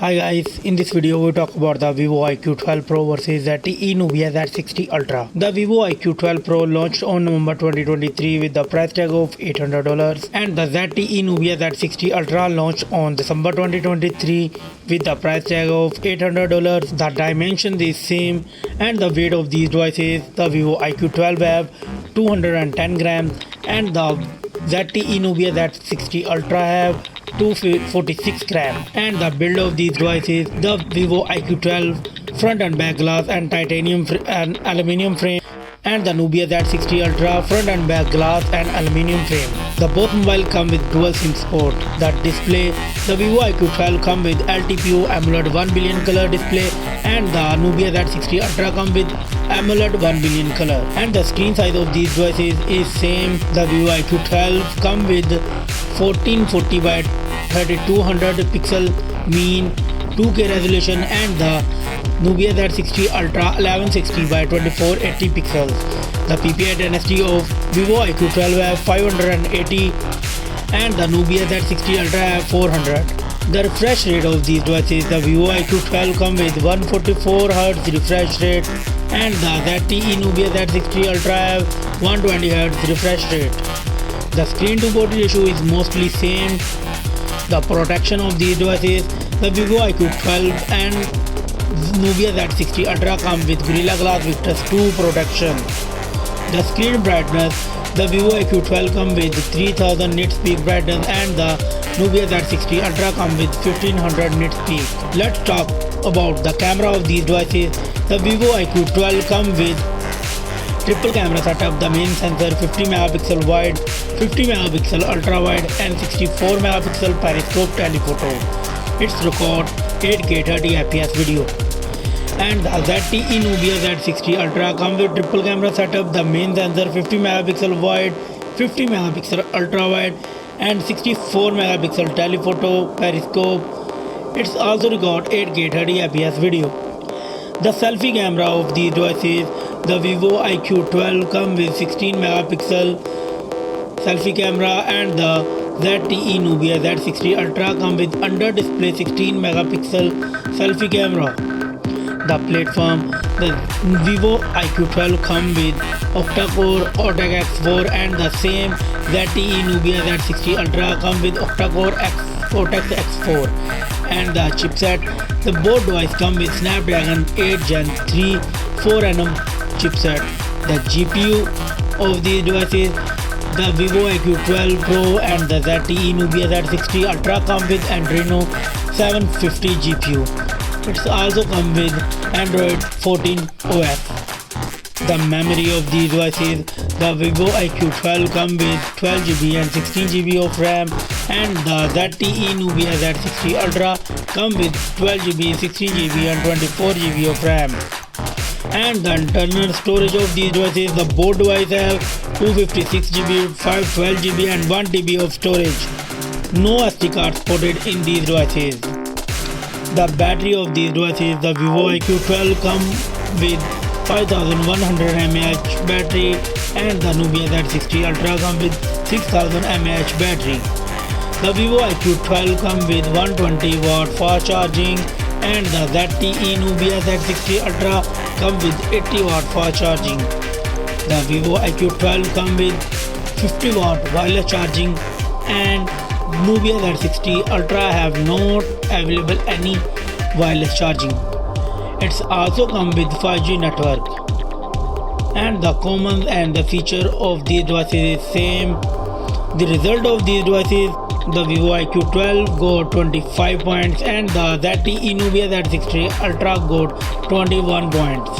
Hi guys, in this video we talk about the Vivo IQOO 12 Pro versus Zte Nubia Z60 Ultra. The Vivo IQOO 12 Pro launched on November 2023 with the price tag of $800 and the Zte Nubia Z60 Ultra launched on December 2023 with the price tag of $800. The dimension is same and the weight of these devices, the Vivo IQOO 12 have 210 grams and the Zte Nubia Z60 Ultra have 246 grams. And the build of these devices, the Vivo IQOO 12 front and back glass and titanium and aluminium frame, and the Nubia Z60 Ultra front and back glass and aluminium frame. The both mobile come with dual SIM support. The display, the Vivo IQOO 12 come with LTPO AMOLED 1 billion color display and the Nubia Z60 Ultra come with AMOLED 1 billion color. And the screen size of these devices is same. The Vivo IQOO 12 come with 1440 by 3200 pixel mean 2K resolution and the Nubia Z60 Ultra 1160 by 2480 pixels. The PPI density of Vivo IQOO 12 have 580 and the Nubia Z60 Ultra have 400. The refresh rate of these devices, the Vivo IQOO 12 come with 144 Hz refresh rate and the Zte Nubia Z60 Ultra have 120 Hz refresh rate. The screen to body ratio is mostly same. The protection of these devices, the Vivo IQOO 12 and Nubia Z60 Ultra come with Gorilla Glass Victus 2 protection. The screen brightness, the Vivo IQOO 12 come with 3000 nits peak brightness and the Nubia Z60 Ultra come with 1500 nits peak. Let's talk about the camera of these devices. The Vivo IQOO 12 come with triple camera setup, the main sensor 50 megapixel wide, 50 megapixel ultra wide and 64 megapixel periscope telephoto. It's record 8K 30 fps video. And the Zte Nubia Z60 Ultra come with triple camera setup, the main sensor 50 megapixel wide, 50 megapixel ultra wide and 64 megapixel telephoto periscope. It's also record 8K 30 fps video. The selfie camera of these devices, the Vivo IQOO 12 come with 16 megapixel selfie camera and the Zte Nubia Z60 Ultra come with under display 16 megapixel selfie camera. The platform, the Vivo IQOO 12 come with octa-core Cortex X4 and the same Zte Nubia Z60 Ultra come with octa-core Cortex X4 and the chipset, the both devices come with Snapdragon 8 Gen 3 4nm chipset. The GPU of these devices, the Vivo IQOO 12 Pro and the Zte Nubia Z60 Ultra come with Adreno 750 GPU. It's also come with Android 14 OS. The memory of these devices, the Vivo IQOO 12 come with 12GB and 16GB of RAM and the Zte Nubia Z60 Ultra come with 12GB, 16GB and 24GB of RAM. And the internal storage of these devices, the both devices have 256GB, 512GB and 1TB of storage. No SD card supported in these devices. The battery of these devices, the Vivo IQOO 12 come with 5100 mAh battery and the Nubia Z60 Ultra come with 6000 mAh battery. The Vivo IQOO 12 come with 120 watt fast charging and the Zte Nubia Z60 Ultra come with 80 watt fast charging. The Vivo IQOO 12 come with 50 watt wireless charging and Nubia Z60 Ultra have not available any wireless charging. It's also come with 5G network. And the common and the feature of these devices is same. The result of these devices, the Vivo IQOO 12 got 25 points and the Zte Nubia Z60 Ultra got 21 points.